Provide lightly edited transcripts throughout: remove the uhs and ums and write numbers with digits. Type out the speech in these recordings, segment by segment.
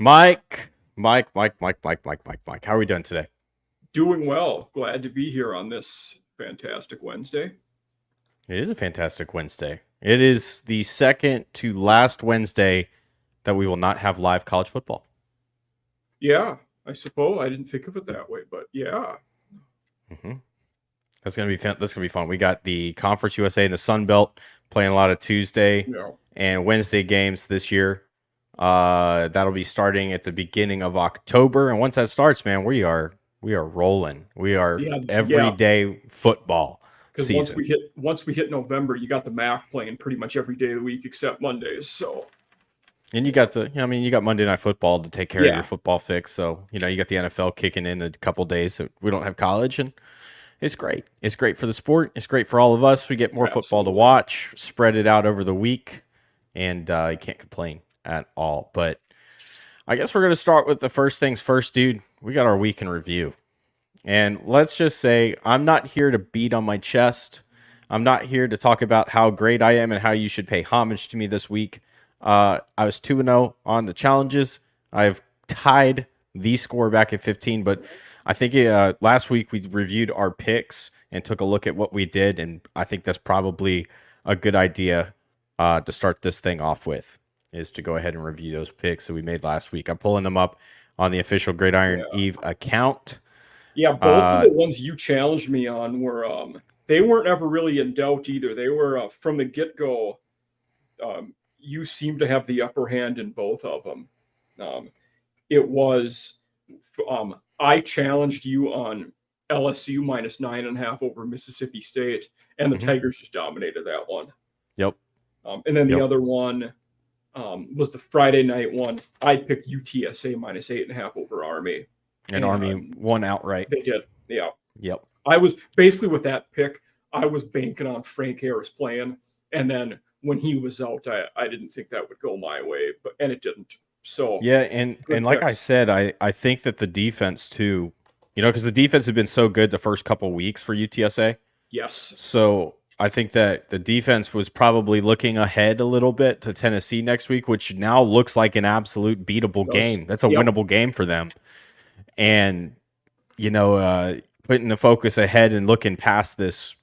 Mike. How are we doing today? Doing well. Glad to be here on this fantastic Wednesday. It is a fantastic Wednesday. It is the second to last Wednesday that we will not have live college football. Yeah, I suppose I didn't think of it that way, but yeah. Mm-hmm. That's gonna be fun. That's gonna be fun. We got the Conference USA and the Sun Belt playing a lot of Tuesday and Wednesday games this year. That'll be starting at the beginning of October, and once that starts, man, we are rolling. We are everyday football season. Because once we hit November, you got the MAC playing pretty much every day of the week except Mondays. So, and you got you got Monday Night Football to take care of your football fix. So you got the NFL kicking in a couple days. So we don't have college, and it's great. It's great for the sport. It's great for all of us. We get more football to watch. Spread it out over the week, and you can't complain at all. But I guess we're going to start with the first things first, dude. We got our week in review. And let's just say I'm not here to beat on my chest. I'm not here to talk about how great I am and how you should pay homage to me this week. I was 2-0 on the challenges. I've tied the score back at 15, but I think last week we reviewed our picks and took a look at what we did, and I think that's probably a good idea to start this thing off with, is to go ahead and review those picks that we made last week. I'm pulling them up on the official Gridiron Eve account. Yeah, both of the ones you challenged me on were they weren't ever really in doubt either. They were from the get-go. You seemed to have the upper hand in both of them. It was I challenged you on LSU minus 9.5 over Mississippi State, and the Tigers just dominated that one. Yep. And then the other one was the Friday night one. I picked UTSA minus 8.5 over Army. And Army won outright. They did. Yeah. Yep. I was basically with that pick, I was banking on Frank Harris playing. And then when he was out, I didn't think that would go my way, and it didn't. So yeah, and like I said, I think that the defense too, because the defense had been so good the first couple weeks for UTSA. Yes. So I think that the defense was probably looking ahead a little bit to Tennessee next week, which now looks like an absolute beatable game. That's a winnable game for them. And, putting the focus ahead and looking past this,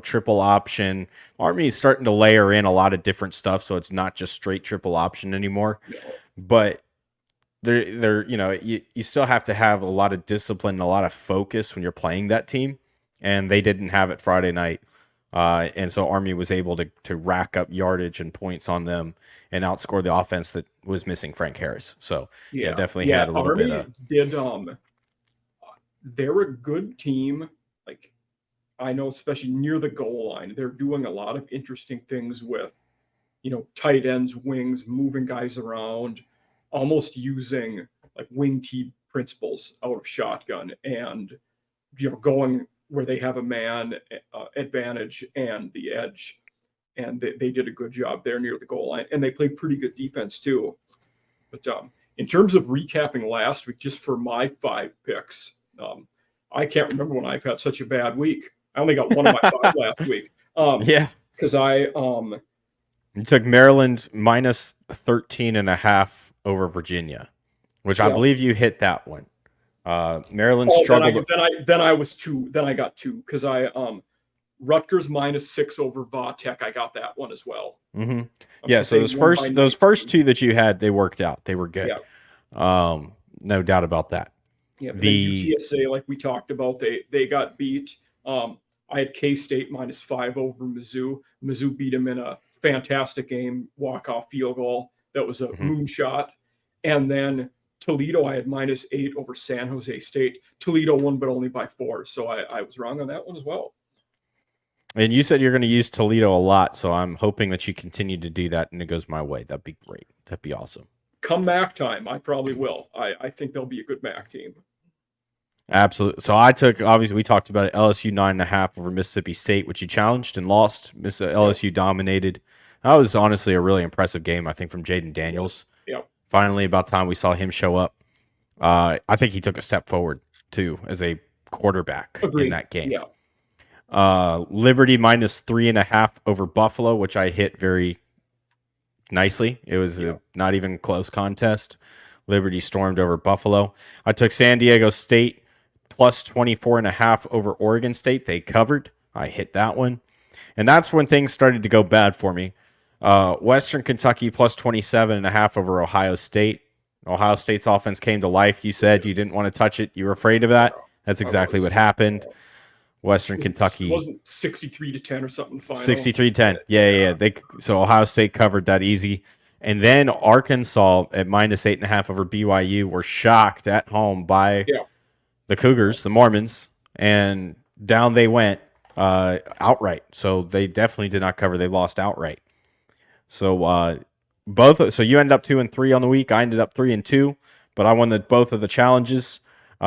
triple option. Army's starting to layer in a lot of different stuff, so it's not just straight triple option anymore. No. But they're you still have to have a lot of discipline and a lot of focus when you're playing that team, and they didn't have it Friday night. And so Army was able to rack up yardage and points on them and outscore the offense that was missing Frank Harris. So definitely had a little Army bit of. They're a good team. Like, I know, especially near the goal line, they're doing a lot of interesting things with, tight ends, wings, moving guys around, almost using like wing T principles out of shotgun and, going where they have a man advantage and the edge. And they did a good job there near the goal line. And they played pretty good defense too. But in terms of recapping last week, just for my 5 picks, I can't remember when I've had such a bad week. I only got one of my 5 last week. Because you took Maryland minus 13.5 over Virginia, which I believe you hit that one. Maryland struggled. Then I got 2 because Rutgers minus 6 over Vatech. I got that one as well. Mm-hmm. Yeah. So those first 2 that you had, they worked out. They were good. Yeah. No doubt about that. Yeah, the UTSA, like we talked about, they got beat. I had K-State minus 5 over Mizzou. Mizzou beat them in a fantastic game, walk-off field goal. That was a moonshot. And then Toledo, I had minus 8 over San Jose State. Toledo won, but only by 4. So I was wrong on that one as well. And you said you're going to use Toledo a lot, so I'm hoping that you continue to do that and it goes my way. That'd be great. That'd be awesome. Come MAC time, I probably will. I think they'll be a good MAC team. Absolutely. So I took, obviously, we talked about it, LSU 9.5 over Mississippi State, which you challenged and lost. LSU dominated. That was honestly a really impressive game, I think, from Jaden Daniels. Yep. Finally, about time we saw him show up. I think he took a step forward, too, as a quarterback in that game. Yeah. Liberty minus 3.5 over Buffalo, which I hit very nicely. It was a not even close contest. Liberty stormed over Buffalo. I took San Diego State plus 24.5 over Oregon State. They covered. I hit that one. And that's when things started to go bad for me. Western Kentucky plus 27.5 over Ohio State. Ohio State's offense came to life. You said you didn't want to touch it. You were afraid of that. That's exactly what happened. Western Kentucky. It wasn't 63-10 or something final. 63-10. Yeah. So Ohio State covered that easy. And then Arkansas at minus 8.5 over BYU were shocked at home by the Cougars, the Mormons, and down they went outright. So they definitely did not cover. They lost outright. So so you ended up 2-3 on the week. I ended up 3-2, but I won both of the challenges.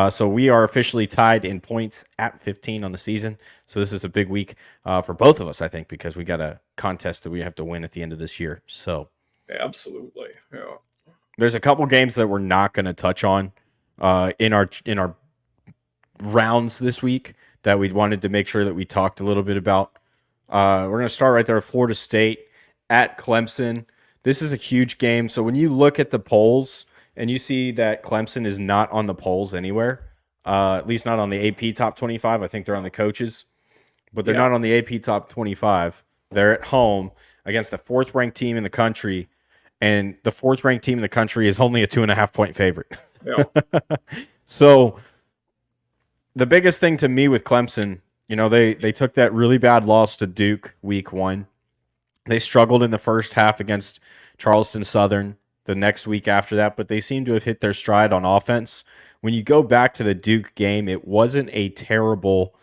So we are officially tied in points at 15 on the season. So this is a big week for both of us, I think, because we got a contest that we have to win at the end of this year. So absolutely, yeah. There's a couple games that we're not going to touch on in our rounds this week that we wanted to make sure that we talked a little bit about. We're going to start right there. Florida State at Clemson. This is a huge game. So when you look at the polls and you see that Clemson is not on the polls anywhere, at least not on the AP top 25. I think they're on the coaches, but they're not on the AP top 25. They're at home against the fourth ranked team in the country, and the fourth ranked team in the country is only a 2.5 point favorite. Yeah. So the biggest thing to me with Clemson, they took that really bad loss to Duke week 1. They struggled in the first half against Charleston Southern the next week after that, but they seem to have hit their stride on offense. When you go back to the Duke game, it wasn't a terrible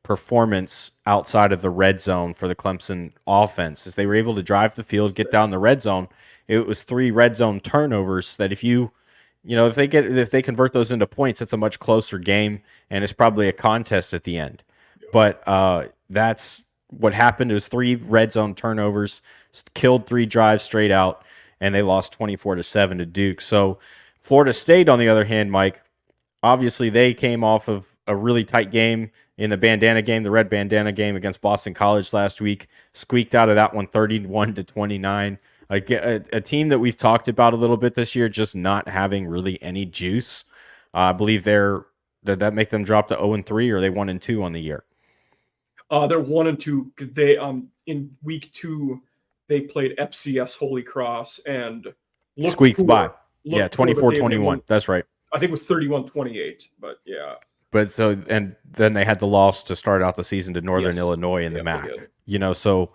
performance outside of the red zone for the Clemson offense, as they were able to drive the field, get down the red zone. It was 3 red zone turnovers that if they convert those into points, it's a much closer game, and it's probably a contest at the end. But that's what happened. It was 3 red zone turnovers, killed 3 drives straight out, and they lost 24-7 to Duke. So Florida State, on the other hand, Mike, obviously they came off of a really tight game in the bandana game, the red bandana game against Boston College last week, squeaked out of that one 31-29. A team that we've talked about a little bit this year, just not having really any juice. I believe did that make them drop to 0-3, or are they 1-2 on the year? They're 1-2. They in week 2 they played FCS Holy Cross and squeaked by. Yeah, 24-21. That's right. I think it was 31-28, but yeah. But and then they had the loss to start out the season to Northern Illinois in the MAC. So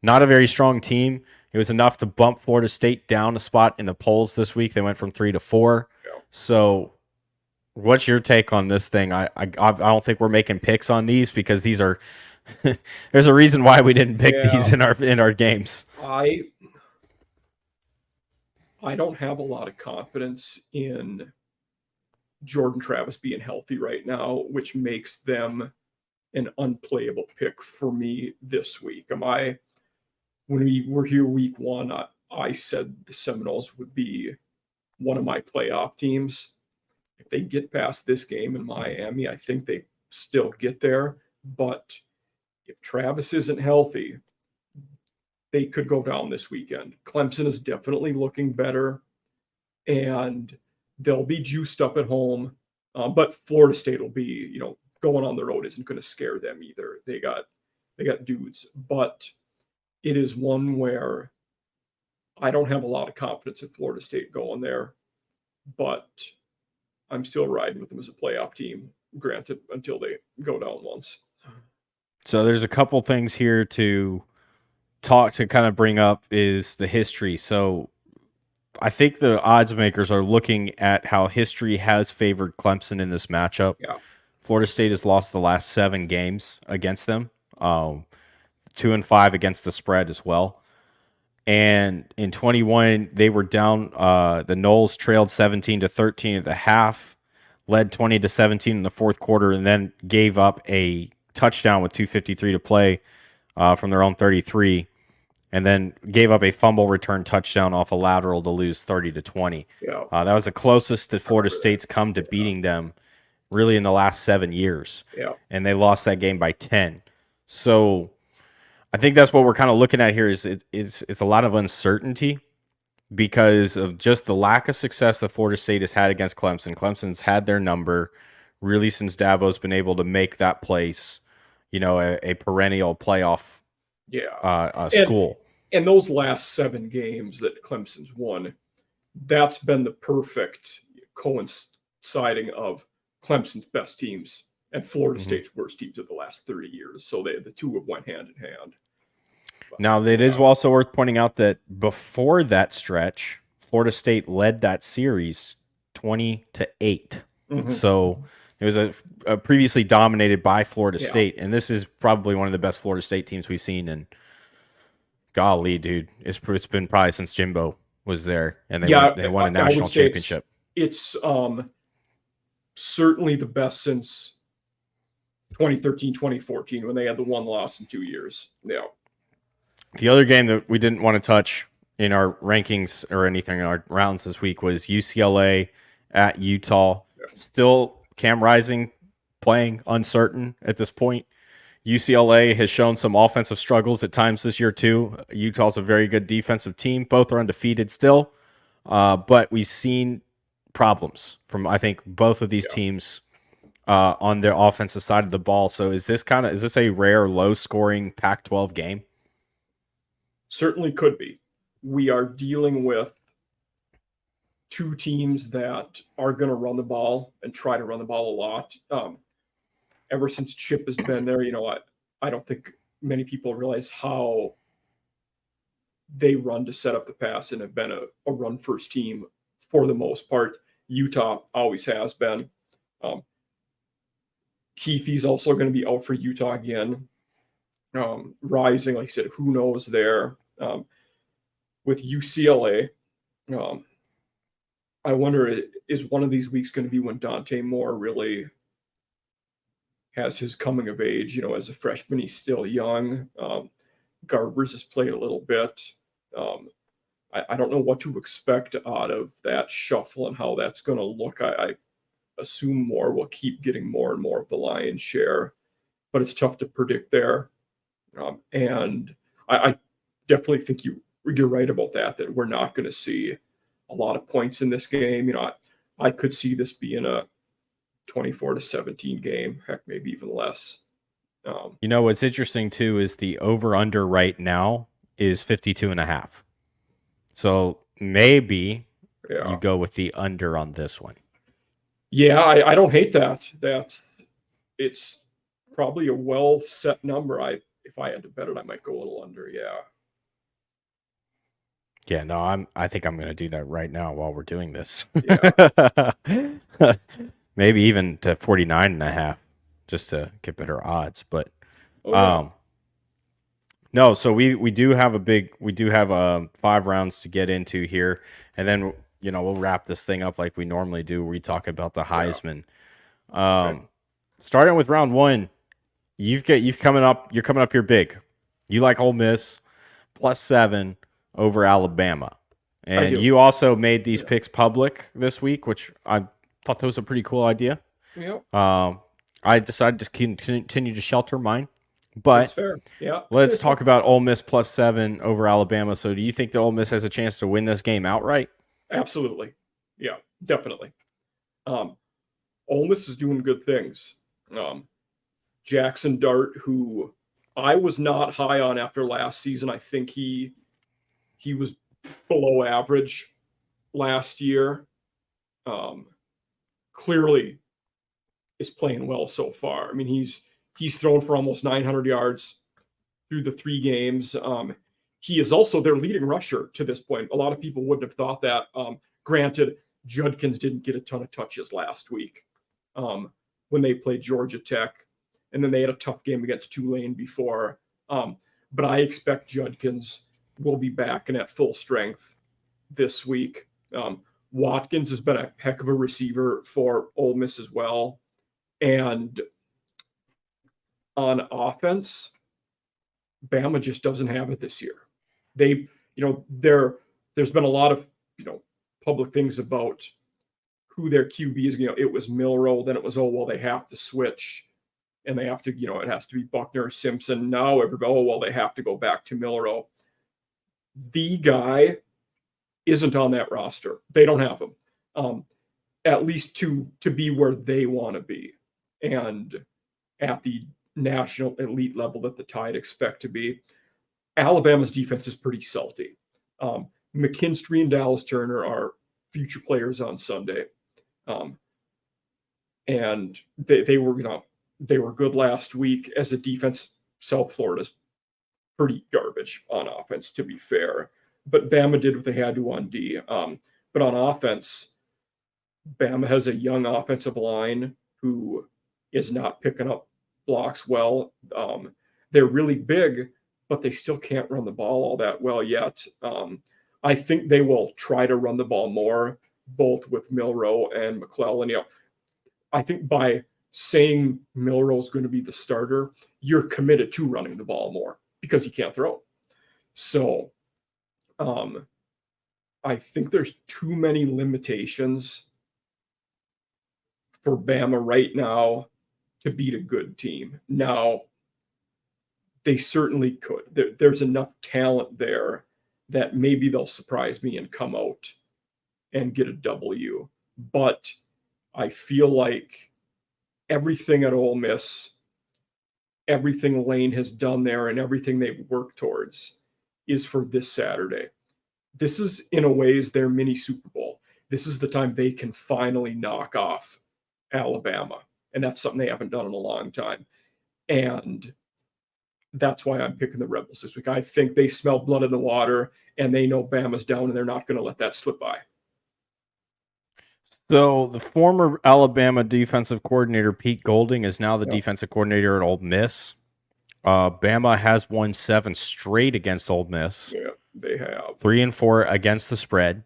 not a very strong team. It was enough to bump Florida State down a spot in the polls this week. They went from 3 to 4. Yeah. So what's your take on this thing? I don't think we're making picks on these because these are there's a reason why we didn't pick these in our games. I don't have a lot of confidence in Jordan Travis being healthy right now, which makes them an unplayable pick for me this week. When we were here week 1, I said the Seminoles would be one of my playoff teams. If they get past this game in Miami, I think they still get there. But if Travis isn't healthy, they could go down this weekend. Clemson is definitely looking better, and they'll be juiced up at home. But Florida State will be, going on the road isn't going to scare them either. They got dudes, but it is one where I don't have a lot of confidence in Florida State going there, but I'm still riding with them as a playoff team, granted, until they go down once. So there's a couple things here to kind of bring up is the history. So I think the odds makers are looking at how history has favored Clemson in this matchup. Yeah. Florida State has lost the last 7 games against them, 2-5 against the spread as well. And in 21, they were down. The Noles trailed 17-13 at the half, led 20-17 in the fourth quarter, and then gave up a touchdown with 2:53 to play from their own 33. And then gave up a fumble return touchdown off a lateral to lose 30-20. Yeah. That was the closest that Florida State's come to beating them really in the last 7 years. Yeah. And they lost that game by 10. So I think that's what we're kind of looking at here is it's a lot of uncertainty. because of just the lack of success that Florida State has had against Clemson. Clemson's had their number really since Dabo's been able to make that place, a perennial playoff And school. and those last 7 games that Clemson's won, that's been the perfect coinciding of Clemson's best teams and Florida State's worst teams of the last 30 years. So the two have went hand in hand. But, now, it is also worth pointing out that before that stretch, Florida State led that series 20-8. So it was a previously dominated by Florida State, and this is probably one of the best Florida State teams we've seen. And golly, dude, it's been probably since Jimbo was there, and they won a national championship. It's certainly the best since 2013, 2014, when they had the one loss in 2 years. Yeah. The other game that we didn't want to touch in our rankings or anything in our rounds this week was UCLA at Utah. Yeah. Still Cam Rising playing uncertain at this point. UCLA has shown some offensive struggles at times this year too. Utah's a very good defensive team. Both are undefeated still, but we've seen problems from, I think, both of these teams on their offensive side of the ball. So is this a rare low-scoring Pac-12 game? Certainly could be. We are dealing with two teams that are going to run the ball and try to run the ball a lot. Ever since Chip has been there, I don't think many people realize how they run to set up the pass and have been a run-first team for the most part. Utah always has been. Keithie's also going to be out for Utah again. Rising, like I said, who knows there. With UCLA, I wonder, is one of these weeks going to be when Dante Moore really has his coming of age? As a freshman, he's still young. Garbers has played a little bit. I don't know what to expect out of that shuffle and how that's going to look. I assume Moore will keep getting more and more of the lion's share, but it's tough to predict there. And I definitely think you're right about that we're not going to see a lot of points in this game. I could see this being a 24-17 game, heck, maybe even less. What's interesting too is the over-under right now is 52.5. So maybe you go with the under on this one. Yeah, I don't hate that. It's probably a well set number. If I had to bet it, I might go a little under. Yeah. Yeah, no, I think I'm going to do that right now while we're doing this. Yeah. Maybe even to 49.5 just to get better odds. But no, so we do have 5 rounds to get into here, and then we'll wrap this thing up like we normally do. We talk about the Heisman. Yeah. Starting with round 1, you're coming up here big. You like Ole Miss +7 over Alabama, and you also made these picks public this week, which I thought that was a pretty cool idea. Yep. I decided to continue to shelter mine, but that's fair. Yeah. Let's talk about Ole Miss +7 over Alabama. So, do you think that Ole Miss has a chance to win this game outright? Absolutely. Yeah, definitely. Ole Miss is doing good things. Jackson Dart, who I was not high on after last season, I think he was below average last year. Clearly is playing well so far. I mean, he's thrown for almost 900 yards through the 3 games. He is also their leading rusher to this point. A lot of people wouldn't have thought that. Granted, Judkins didn't get a ton of touches last week when they played Georgia Tech, and then they had a tough game against Tulane before. But I expect Judkins will be back and at full strength this week. Watkins has been a heck of a receiver for Ole Miss as well. And on offense, Bama just doesn't have it this year. There's been a lot of, public things about who their QB is. It was Milroe, then it was, they have to switch and they have to, it has to be Buckner or Simpson. Now everybody, they have to go back to Milroe. The guy isn't on that roster. They don't have him, at least to be where they want to be, and at the national elite level that the Tide expect to be. Alabama's defense is pretty salty. McKinstry and Dallas Turner are future players on Sunday, and they were good last week as a defense. South Florida's pretty garbage on offense, to be fair, but Bama did what they had to on D. But on offense, Bama has a young offensive line who is not picking up blocks well. They're really big, but they still can't run the ball all that well yet. I think they will try to run the ball more, both with Milroe and McClellan. I think by saying Milroe is going to be the starter, you're committed to running the ball more because he can't throw. So I think there's too many limitations for Bama right now to beat a good team. Now, they certainly could. There's enough talent there that maybe they'll surprise me and come out and get a W. But I feel like everything at Ole Miss, everything Lane has done there, and everything they've worked towards is for this Saturday. This is, in a ways, their mini Super Bowl. This is the time they can finally knock off Alabama. And that's something they haven't done in a long time. And that's why I'm picking the Rebels this week. I think they smell blood in the water, and they know Bama's down, and they're not going to let that slip by. So the former Alabama defensive coordinator, Pete Golding, is now the defensive coordinator at Ole Miss. Bama has won 7 straight against Ole Miss. Yeah, they have. 3-4 against the spread.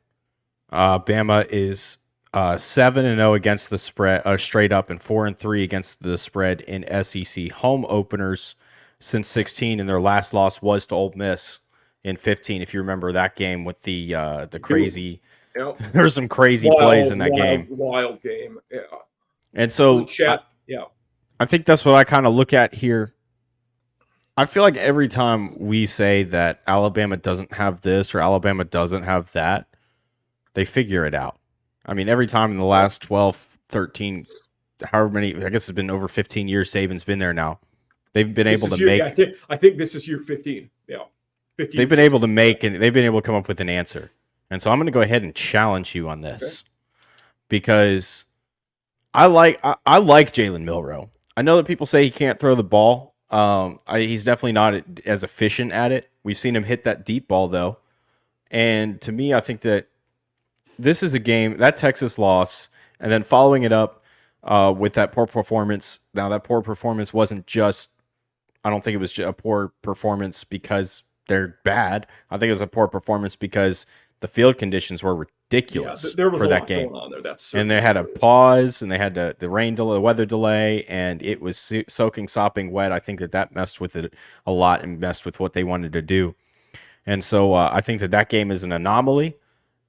Bama is 7-0 against the spread, straight up, and 4-3 against the spread in SEC home openers since 16, and their last loss was to Ole Miss in 15. If you remember that game with the crazy, there's some crazy plays in that game. Wild game, yeah. And so, I think that's what I kind of look at here. I feel like every time we say that Alabama doesn't have this or Alabama doesn't have that, they figure it out. I mean, every time in the last 12, 13, however many, I guess it's been over 15 years Saban's been there now. They've been able to make. I think this is year 15. Yeah. 15, they've been able to make, and they've been able to come up with an answer. And so I'm going to go ahead and challenge you on this because I like Jalen Milroe. I know that people say he can't throw the ball. He's definitely not as efficient at it. We've seen him hit that deep ball, though. And to me, I think that this is a game, that Texas loss, and then following it up with that poor performance. Now, that poor performance wasn't just, I don't think it was just a poor performance because they're bad. I think it was a poor performance because the field conditions were ridiculous there was for a that lot game. Going on there. And they had a pause, and they had the rain delay, the weather delay, and it was soaking, sopping wet. I think that messed with it a lot and messed with what they wanted to do. And so I think that game is an anomaly,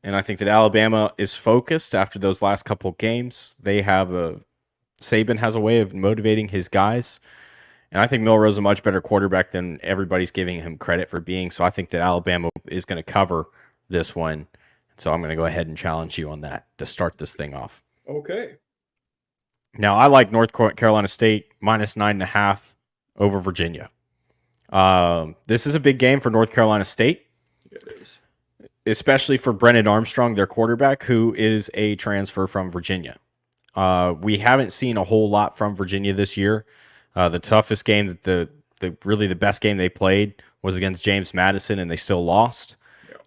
and I think that Alabama is focused after those last couple games. Saban has a way of motivating his guys, and I think Milroe's a much better quarterback than everybody's giving him credit for being. So I think that Alabama is going to cover this one. So I'm going to go ahead and challenge you on that to start this thing off. Okay. Now, I like North Carolina State minus 9.5 over Virginia. This is a big game for North Carolina State. It is. Especially for Brennan Armstrong, their quarterback, who is a transfer from Virginia. We haven't seen a whole lot from Virginia this year. The toughest game, really the best game they played was against James Madison, and they still lost.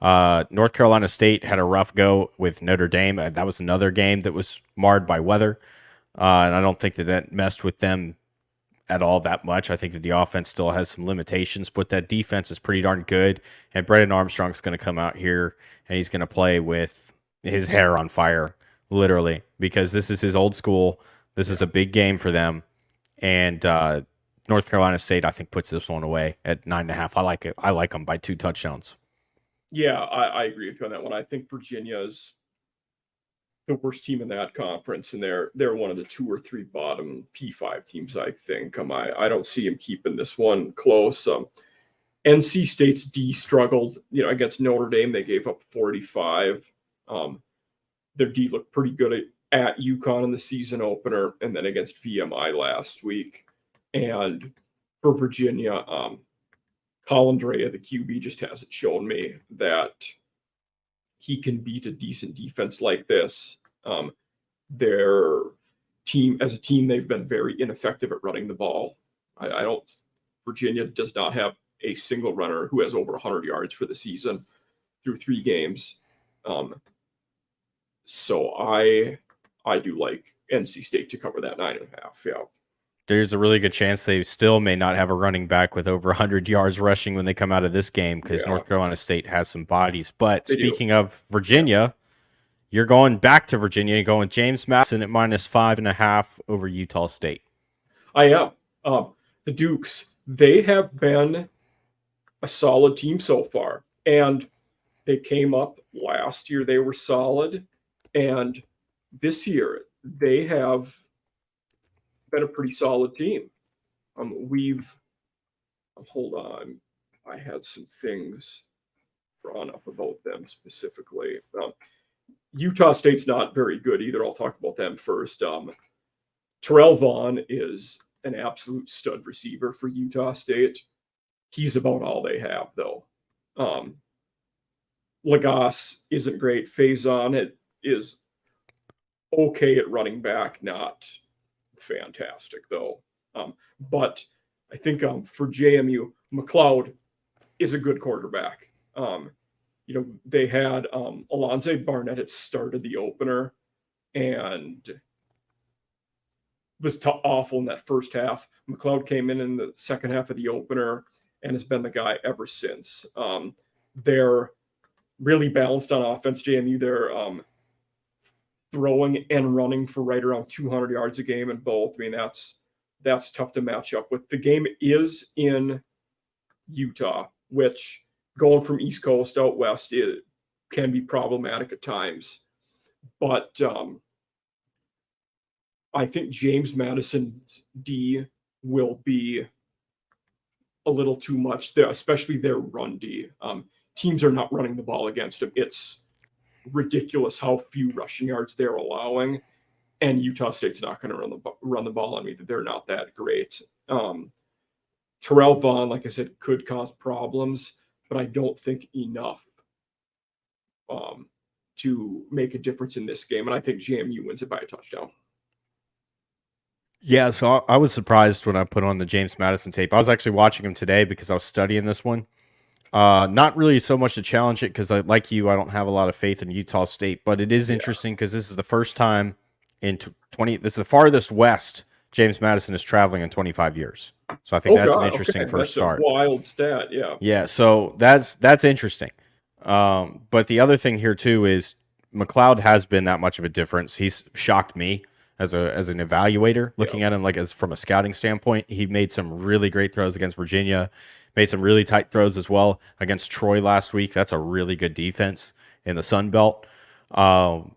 North Carolina State had a rough go with Notre Dame. That was another game that was marred by weather. And I don't think that messed with them at all that much. I think that the offense still has some limitations, but that defense is pretty darn good. And Brennan Armstrong's going to come out here, and he's going to play with his hair on fire, literally, because this is his old school. This is a big game for them. And North Carolina State, I think, puts this one away at 9.5. I like it. I like them by 2 touchdowns. Yeah, I agree with you on that one. I think Virginia is the worst team in that conference, and they're one of the 2 or 3 bottom P5 teams, I think. I don't see him keeping this one close. NC State's D struggled, against Notre Dame. They gave up 45. Their D looked pretty good at UConn in the season opener, and then against VMI last week. And for Virginia, Colin Drea, the QB, just hasn't shown me that he can beat a decent defense like this. Their team, as a team, they've been very ineffective at running the ball. Virginia does not have a single runner who has over 100 yards for the season through 3 games. So I do like NC State to cover that 9.5. Yeah. There's a really good chance they still may not have a running back with over 100 yards rushing when they come out of this game because North Carolina State has some bodies. But speaking of Virginia, you're going back to Virginia. You're going James Madison at -5.5 over Utah State. I am. The Dukes, they have been a solid team so far. And they came up last year. They were solid. And this year, they have been a pretty solid team. Hold on. I had some things drawn up about them specifically. Utah State's not very good either. I'll talk about them first. Terrell Vaughn is an absolute stud receiver for Utah State. He's about all they have, though. Lagasse isn't great. Faison is okay at running back, not fantastic, though. But I think for JMU, McLeod is a good quarterback. They had Alonze Barnett had started the opener and was awful in that first half. McLeod came in the second half of the opener and has been the guy ever since. They're really balanced on offense. JMU, they're throwing and running for right around 200 yards a game in both. I mean, that's tough to match up with. The game is in Utah, which going from East Coast out west, it can be problematic at times. But I think James Madison's D will be a little too much there, especially their run D. Teams are not running the ball against them. It's ridiculous how few rushing yards they're allowing, and Utah State's not going to run the ball on me. They're not that great. Terrell Vaughn, like I said, could cause problems, but I don't think enough to make a difference in this game. And I think JMU wins it by a touchdown. Yeah, so I was surprised when I put on the James Madison tape. I was actually watching him today because I was studying this one. Not really so much to challenge it because, like you, I don't have a lot of faith in Utah State, but it is interesting because this is the first time in 20. This is the farthest west James Madison is traveling in 25 years. So I think that's an interesting first start. A wild stat, yeah. Yeah, so that's interesting. But the other thing here too is McLeod has been that much of a difference. He's shocked me as an evaluator, looking at him from a scouting standpoint. He made some really great throws against Virginia, made some really tight throws as well against Troy last week. That's a really good defense in the Sun Belt. I'm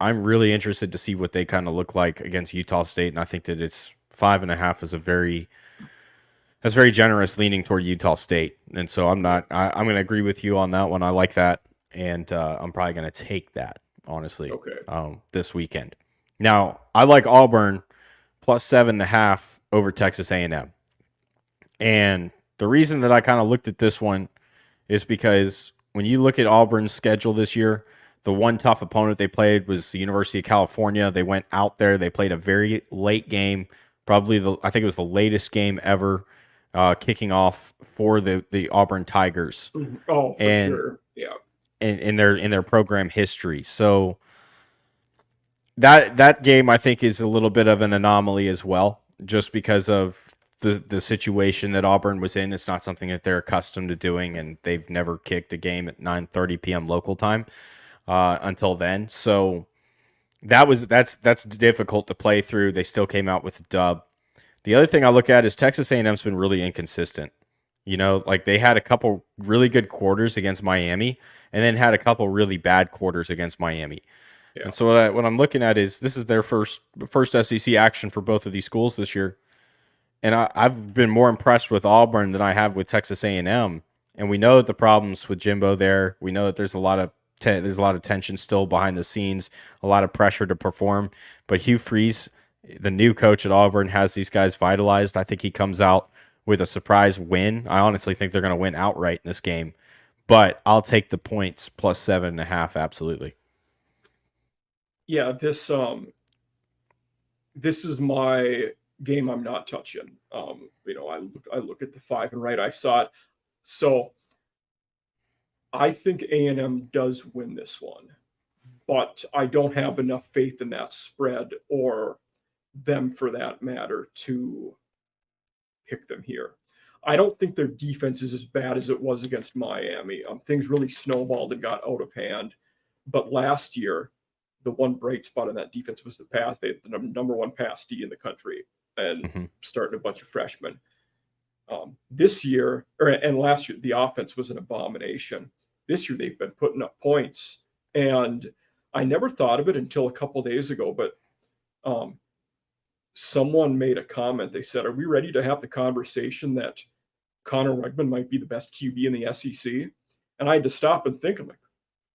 really interested to see what they kind of look like against Utah State, and I think that it's 5.5 is that's very generous, leaning toward Utah State. And so I'm going to agree with you on that one. I like that, and I'm probably going to take that, honestly, this weekend. Now, I like Auburn plus 7.5 over Texas A&M. And the reason that I kind of looked at this one is because when you look at Auburn's schedule this year, the one tough opponent they played was the University of California. They went out there. They played a very late game, probably I think it was the latest game ever, kicking off for the Auburn Tigers. Oh, for sure. Yeah. In their program history. So that game, I think, is a little bit of an anomaly as well, just because of the situation that Auburn was in. It's not something that they're accustomed to doing, and they've never kicked a game at 9:30 p.m. local time until then. So that's difficult to play through. They still came out with a dub. The other thing I look at is Texas A&M's been really inconsistent. Like they had a couple really good quarters against Miami, and then had a couple really bad quarters against Miami. Yeah. And so what I'm looking at is this is their first SEC action for both of these schools this year. and I've been more impressed with Auburn than I have with Texas A&M. And we know the problems with Jimbo there. We know that there's a lot of tension still behind the scenes, a lot of pressure to perform. But Hugh Freeze, the new coach at Auburn, has these guys vitalized. I think he comes out with a surprise win. I honestly think they're going to win outright in this game. But I'll take the points plus 7.5. Absolutely. Yeah, this is my game I'm not touching. I look at the 5 and right. I saw it. So I think A&M does win this one, but I don't have enough faith in that spread or them for that matter to pick them here. I don't think their defense is as bad as it was against Miami. Things really snowballed and got out of hand. But last year, the one bright spot in that defense was the pass. They had the number one pass D in the country and starting a bunch of freshmen. This year, and last year, the offense was an abomination. This year, they've been putting up points. And I never thought of it until a couple days ago, but someone made a comment. They said, are we ready to have the conversation that Connor Wegman might be the best QB in the SEC? And I had to stop and think, I'm like,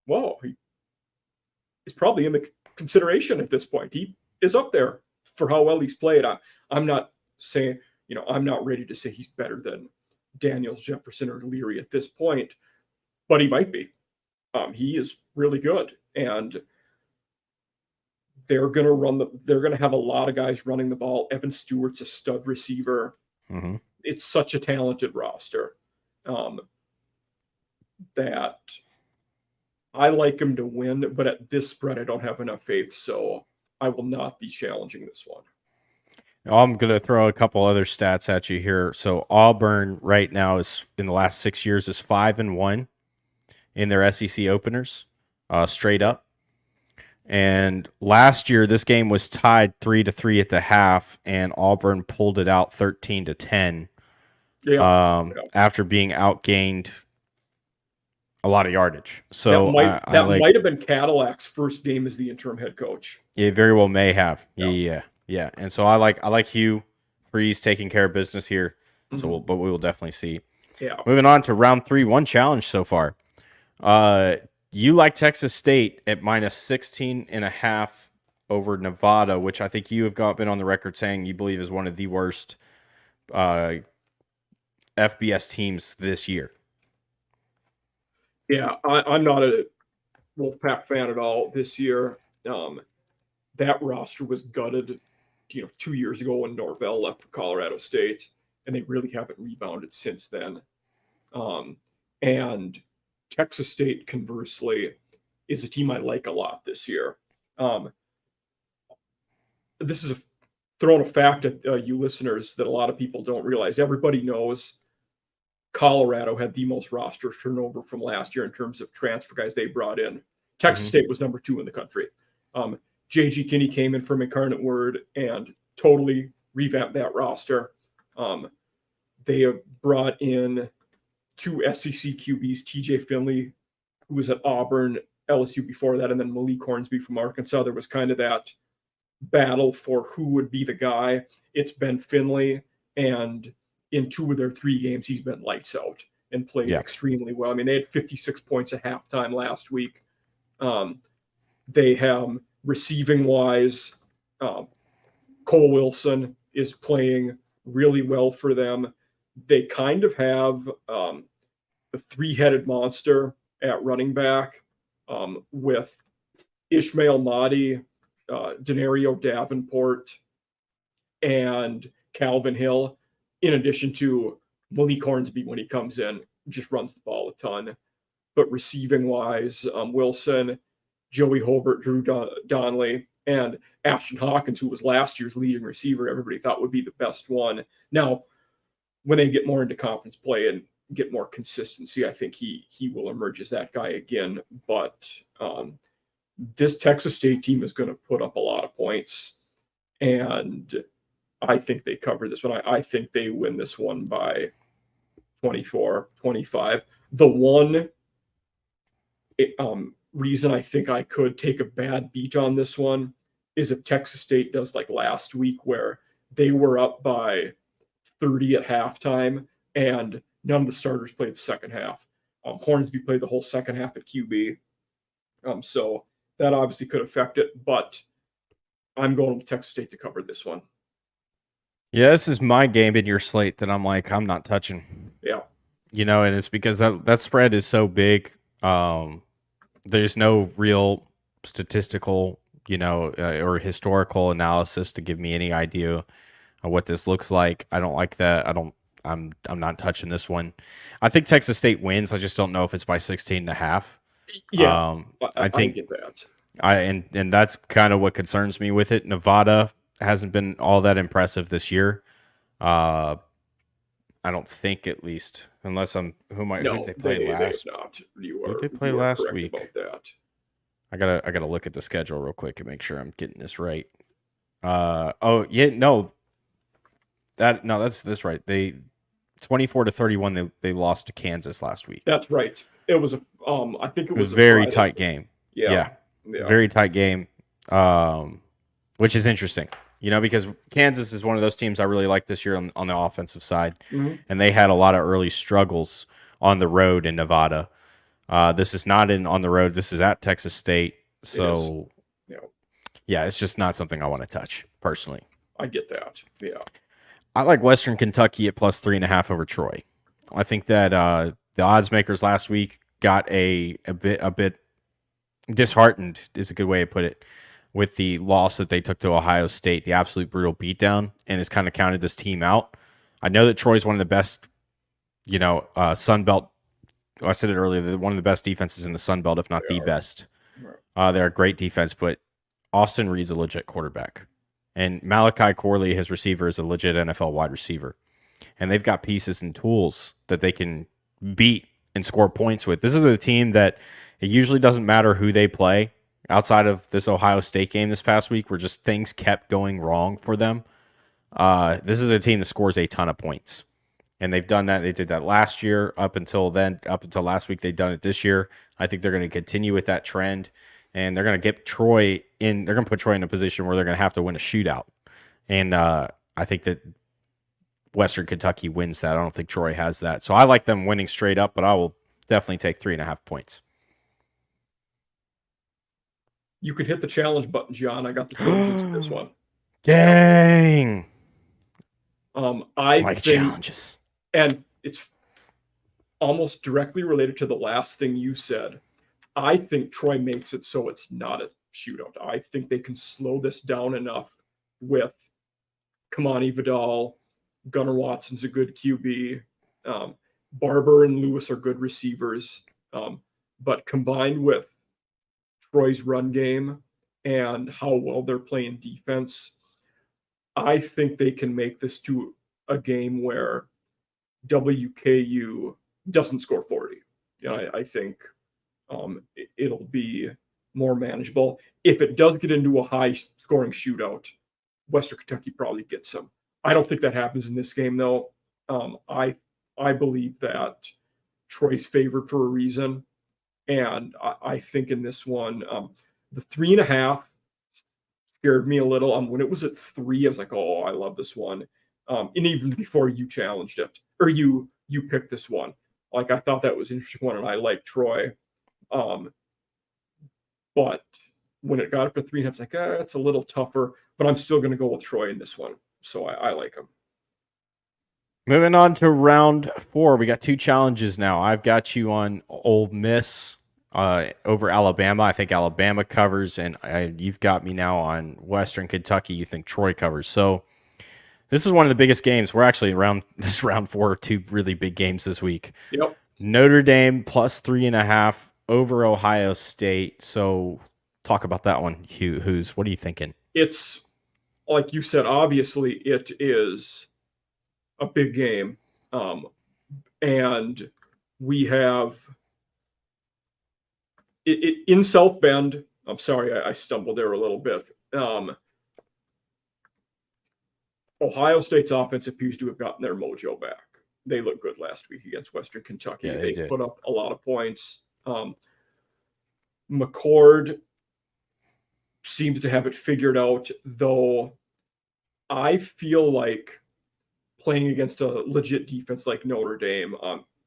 whoa, he's probably in the consideration at this point. He is up there for how well he's played. I'm not saying, I'm not ready to say he's better than Daniels, Jefferson, or Leary at this point, but he might be. He is really good. And they're going to have a lot of guys running the ball. Evan Stewart's a stud receiver. Mm-hmm. It's such a talented roster that I like him to win, but at this spread, I don't have enough faith, so I will not be challenging this one. I'm going to throw a couple other stats at you here. So Auburn right now is, in the last 6 years, is 5-1 in their SEC openers, straight up. And last year, this game was tied 3-3 at the half, and Auburn pulled it out 13-10 after being outgained a lot of yardage. So that might have been Cadillac's first game as the interim head coach. It very well may have. Yeah. And so I like Hugh Freeze taking care of business here. So, but we will definitely see. Yeah. Moving on to round 3, one challenge so far. You like Texas State at minus 16.5 over Nevada, which I think you have been on the record saying you believe is one of the worst FBS teams this year. Yeah, I'm not a Wolfpack fan at all this year. That roster was gutted, 2 years ago when Norvell left for Colorado State, and they really haven't rebounded since then. And Texas State, conversely, is a team I like a lot this year. This is throwing a fact at you listeners that a lot of people don't realize. Everybody knows Colorado had the most roster turnover from last year in terms of transfer guys they brought in. Texas State was number 2 in the country. J.G. Kinney came in from Incarnate Word and totally revamped that roster. They have brought in 2 SEC QBs, T.J. Finley, who was at Auburn, LSU before that, and then Malik Hornsby from Arkansas. There was kind of that battle for who would be the guy. It's been Finley, and in 2 of their 3 games, he's been lights out and played extremely well. I mean, they had 56 points at halftime last week. They have receiving-wise, Cole Wilson is playing really well for them. They kind of have the 3-headed monster at running back with Ishmael Mahdi, Denario Davenport, and Calvin Hill, in addition to Malik Hornsby when he comes in, just runs the ball a ton. But receiving-wise, Wilson, Joey Hobart, Drew Donnelly, and Ashton Hawkins, who was last year's leading receiver, everybody thought would be the best one. Now, when they get more into conference play and get more consistency, I think he will emerge as that guy again. But this Texas State team is going to put up a lot of points, and I think they cover this one. I think they win this one by 24, 25. The one reason I think I could take a bad beat on this one is if Texas State does like last week, where they were up by 30 at halftime, and none of the starters played the second half. Hornsby played the whole second half at QB. So that obviously could affect it, but I'm going with Texas State to cover this one. Yeah, this is my game in your slate that I'm like, I'm not touching. Yeah. And it's because that spread is so big. There's no real statistical, or historical analysis to give me any idea of what this looks like. I don't like that. I'm not touching this one. I think Texas State wins. I just don't know if it's by 16.5. Yeah, I think I get that. and that's kind of what concerns me with it. Nevada hasn't been all that impressive this year. I don't think, at least, unless who did they play last? They have not. Who did they play last week? About that. I gotta look at the schedule real quick and make sure I'm getting this right. That's this right. They 24-31. They lost to Kansas last week. That's right. It was I think it was a very tight game. Yeah. Very tight game. Which is interesting. Because Kansas is one of those teams I really like this year on the offensive side. Mm-hmm. And they had a lot of early struggles on the road in Nevada. This is not on the road. This is at Texas State. So, it's just not something I want to touch, personally. I get that. Yeah. I like Western Kentucky at plus 3.5 over Troy. I think that the odds makers last week got a bit disheartened, is a good way to put it, with the loss that they took to Ohio State, the absolute brutal beatdown, and has kind of counted this team out. I know that Troy's one of the best, Sun Belt. I said it earlier, they're one of the best defenses in the Sun Belt, if not the best. They're a great defense, but Austin Reed's a legit quarterback. And Malachi Corley, his receiver, is a legit NFL wide receiver. And they've got pieces and tools that they can beat and score points with. This is a team that it usually doesn't matter who they play. Outside of this Ohio State game this past week, where just things kept going wrong for them, this is a team that scores a ton of points. And they've done that. They did that last year. Up until last week, they've done it this year. I think they're going to continue with that trend. And they're going to get Troy in. They're going to put Troy in a position where they're going to have to win a shootout. And I think that Western Kentucky wins that. I don't think Troy has that. So I like them winning straight up, but I will definitely take 3.5 points. You could hit the challenge button, John. I got the Trojans in this one. Dang. I like challenges. And it's almost directly related to the last thing you said. I think Troy makes it so it's not a shootout. I think they can slow this down enough with Kamani Vidal. Gunnar Watson's a good QB. Barber and Lewis are good receivers. But combined with Troy's run game and how well they're playing defense, I think they can make this to a game where WKU doesn't score 40. I think it'll be more manageable. If it does get into a high-scoring shootout, Western Kentucky probably gets some. I don't think that happens in this game, though. I believe that Troy's favored for a reason. And I think in this one, the 3.5 scared me a little. When it was at 3, I was like, oh, I love this one. And even before you challenged it, or you picked this one, like I thought that was an interesting one, and I like Troy. But when it got up to 3.5, it's like, it's a little tougher, but I'm still going to go with Troy in this one. So I like him. Moving on to round 4, we got 2 challenges now. I've got you on Ole Miss over Alabama. I think Alabama covers, and you've got me now on Western Kentucky. You think Troy covers. So this is one of the biggest games. We're actually around this round 4, 2 really big games this week. Yep. Notre Dame plus 3.5 over Ohio State. So talk about that one, Hugh. What are you thinking? It's like you said, obviously it is a big game. And we have it in South Bend. I'm sorry, I stumbled there a little bit. Ohio State's offense appears to have gotten their mojo back. They looked good last week against Western Kentucky. Yeah, they did. Put up a lot of points. McCord seems to have it figured out, though I feel like playing against a legit defense like Notre Dame,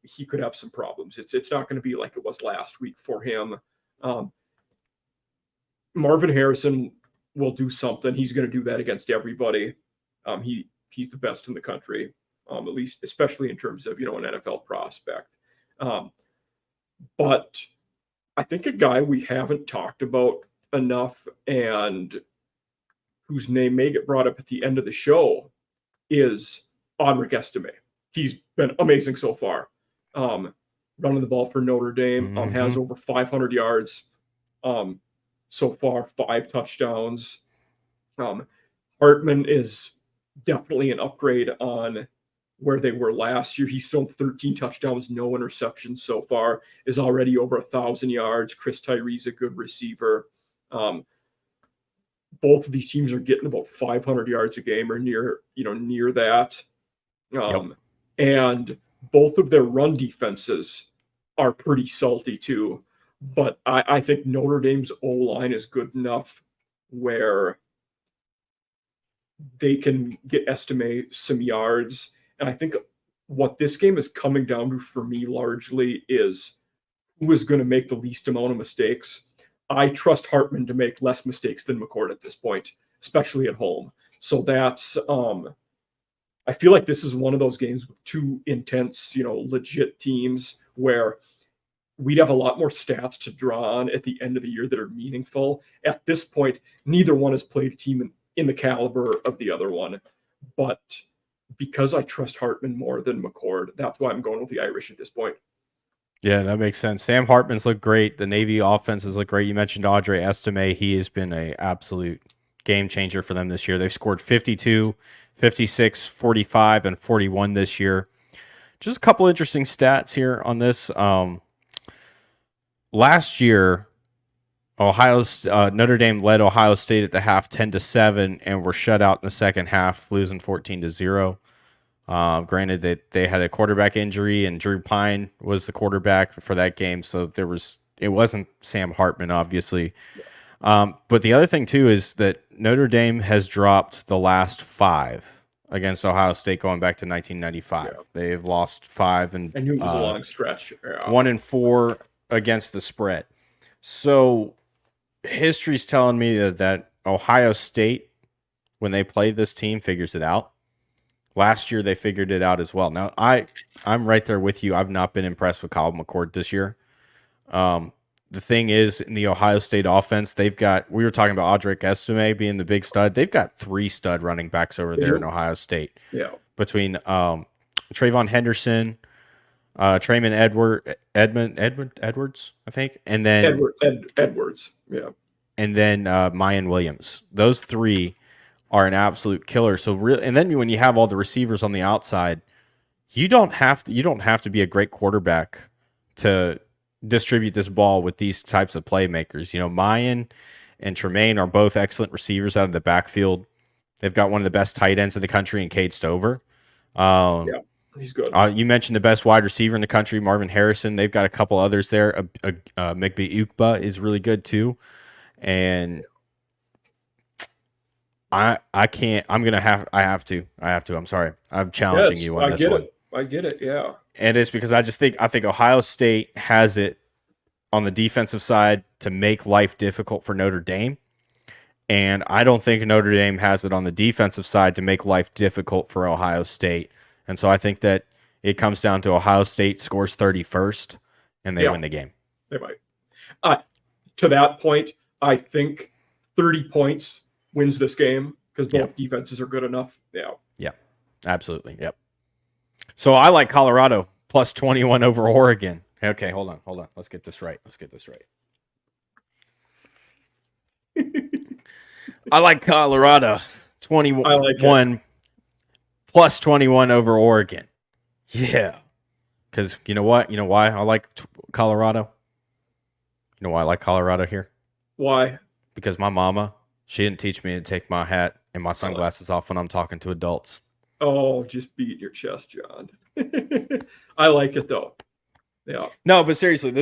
he could have some problems. It's not going to be like it was last week for him. Marvin Harrison will do something. He's going to do that against everybody. He's the best in the country, at least, especially in terms of, an NFL prospect. But I think a guy we haven't talked about enough and whose name may get brought up at the end of the show is Audric Estime. He's been amazing so far. Running the ball for Notre Dame, has over 500 yards so far, 5 touchdowns. Hartman is definitely an upgrade on where they were last year. He's thrown 13 touchdowns, no interceptions so far, is already over 1,000 yards. Chris Tyree's a good receiver. Both of these teams are getting about 500 yards a game or near that. And both of their run defenses are pretty salty too. But I think Notre Dame's O-line is good enough where they can get Estime some yards. And I think what this game is coming down to for me largely is who is going to make the least amount of mistakes. I trust Hartman to make less mistakes than McCord at this point, especially at home. So that's I feel like this is one of those games with 2 intense, legit teams where we'd have a lot more stats to draw on at the end of the year that are meaningful. At this point, neither one has played a team in the caliber of the other one. But because I trust Hartman more than McCord, that's why I'm going with the Irish at this point. Yeah, that makes sense. Sam Hartman's looked great. The Navy offenses look great. You mentioned Audric Estime. He has been an absolute game changer for them this year. They've scored 52, 56, 45, and 41 this year. Just a couple interesting stats here on this. Last year, Notre Dame led Ohio State at the half 10-7 and were shut out in the second half, losing 14-0. Granted that they had a quarterback injury and Drew Pine was the quarterback for that game, so it wasn't Sam Hartman, obviously. But the other thing too is that Notre Dame has dropped the last 5 against Ohio State going back to 1995. Yeah. They've lost 5 and it was a long stretch. 1-4 against the spread. So history's telling me that Ohio State, when they play this team, figures it out. Last year, they figured it out as well. Now, I'm right there with you. I've not been impressed with Kyle McCord this year. The thing is, in the Ohio State offense, we were talking about Audric Estime being the big stud. They've got 3 stud running backs over there in Ohio State. Yeah. Between Trayvon Henderson, Trayman Edwards, I think, and then Edwards. Yeah. And then Mayan Williams. Those 3 are an absolute killer. And then when you have all the receivers on the outside, you don't have to be a great quarterback to distribute this ball with these types of playmakers. Mayan and Tremaine are both excellent receivers out of the backfield. They've got one of the best tight ends in the country in Cade Stover. Yeah, he's good. You mentioned the best wide receiver in the country, Marvin Harrison. They've got a couple others there. Migby Ukba is really good too. And I can't. I have to. I'm sorry. I'm challenging you on this one. I get it. Yeah. And it's because I think Ohio State has it on the defensive side to make life difficult for Notre Dame. And I don't think Notre Dame has it on the defensive side to make life difficult for Ohio State. And so I think that it comes down to Ohio State scores 31st and they win the game. They might. To that point, I think 30 points wins this game because both defenses are good enough. Yeah. Yeah, absolutely. Yep. So I like Colorado plus 21 over Oregon. Okay, hold on. Let's get this right. I like Colorado 21 plus 21 over Oregon. Yeah. Because you know what? You know why I like Colorado? You know why I like Colorado here? Why? Because my mama, she didn't teach me to take my hat and my sunglasses off when I'm talking to adults. Oh, just beat your chest, John. I like it though. Yeah. No, but seriously,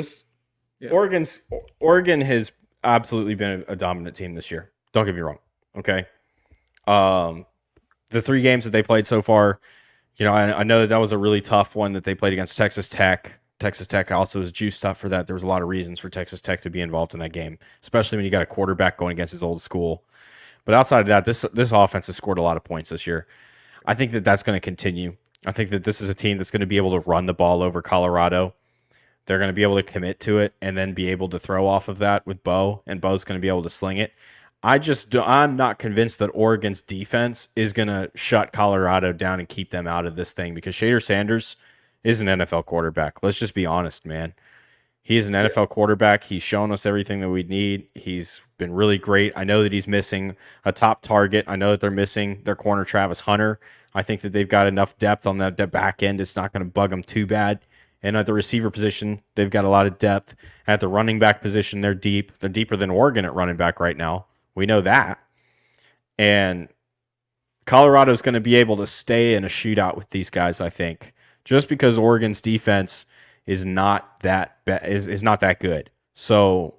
Oregon has absolutely been a dominant team this year. Don't get me wrong. Okay. The 3 games that they played so far, I know that was a really tough one that they played against Texas Tech. Texas Tech also was juiced up for that. There was a lot of reasons for Texas Tech to be involved in that game, especially when you got a quarterback going against his old school. But outside of that, this offense has scored a lot of points this year. I think that that's going to continue. I think that this is a team that's going to be able to run the ball over Colorado. They're going to be able to commit to it and then be able to throw off of that with Bo, and Bo's going to be able to sling it. I'm not convinced that Oregon's defense is going to shut Colorado down and keep them out of this thing, because Shader Sanders is an NFL quarterback. Let's just be honest, man. He is an NFL quarterback. He's shown us everything that we need. He's been really great. I know that he's missing a top target. I know that they're missing their corner, Travis Hunter. I think that they've got enough depth on that back end. It's not going to bug them too bad. And at the receiver position, they've got a lot of depth. At the running back position, they're deep. They're deeper than Oregon at running back right now. We know that. And Colorado's going to be able to stay in a shootout with these guys, I think, just because Oregon's defense is not that is not that good. So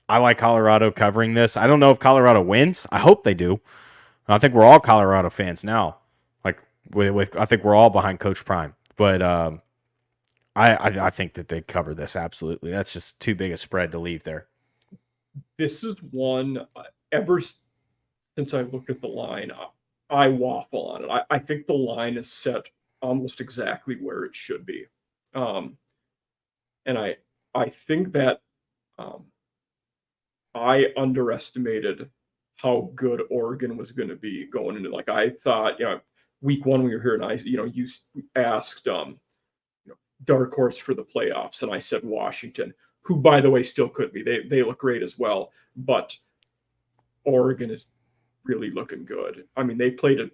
I like Colorado covering this. I don't know if Colorado wins. I hope they do. I think we're all Colorado fans now. Like with I think we're all behind Coach Prime. But I think that they cover this absolutely. That's just too big a spread to leave there. This is one ever since I looked at the line, I waffle on it. I think the line is set almost exactly where it should be. And I think that I underestimated how good Oregon was going to be going into. Like, I thought, week one we were here, and you asked dark horse for the playoffs, and I said Washington, who, by the way, still could be. They look great as well, but Oregon is really looking good. I mean, they played a